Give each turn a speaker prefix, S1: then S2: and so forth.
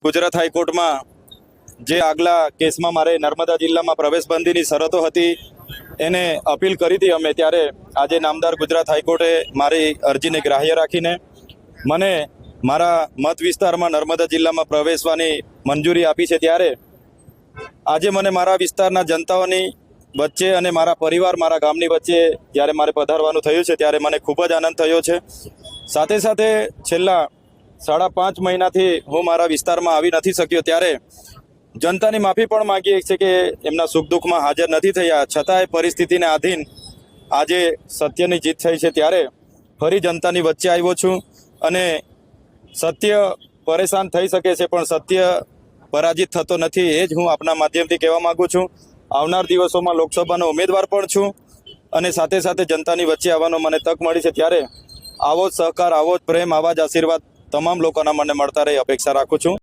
S1: ગુજરાત હાઈકોર્ટમાં જે આગલા કેસમાં મારે નર્મદા જિલ્લામાં પ્રવેશબંધીની શરતો હતી એને અપીલ કરી હતી અમે, ત્યારે આજે નામદાર ગુજરાત હાઈકોર્ટે મારી અરજીને ગ્રાહ્ય રાખીને મને મારા મત વિસ્તારમાં નર્મદા જિલ્લામાં પ્રવેશવાની મંજૂરી આપી છે। ત્યારે આજે મને મારા વિસ્તારના જનતાઓની વચ્ચે અને મારા પરિવાર, મારા ગામની વચ્ચે જ્યારે મારે પધારવાનું થયું છે ત્યારે મને ખૂબ જ આનંદ થયો છે। સાથે સાથે છેલ્લા 5.5 મહિનાથી હું મારા વિસ્તારમાં આવી નથી શક્યો, ત્યારે જનતાની માફી પણ માંગીએ છે કે એમના સુખ દુઃખમાં હાજર નથી થયા, છતાંય પરિસ્થિતિને આધીન આજે સત્યની જીત થઈ છે। ત્યારે ફરી જનતાની વચ્ચે આવ્યો છું અને સત્ય પરેશાન થઈ શકે છે પણ સત્ય પરાજિત થતો નથી, એ જ હું આપના માધ્યમથી કહેવા માગું છું। આવનાર દિવસોમાં લોકસભાનો ઉમેદવાર પણ છું અને સાથે સાથે જનતાની વચ્ચે આવવાનો મને તક મળી છે, ત્યારે આવો જ સહકાર, આવો જ પ્રેમ, આવા જ આશીર્વાદ તમામ લોકોના મને મળતા રહે અપેક્ષા રાખું છું।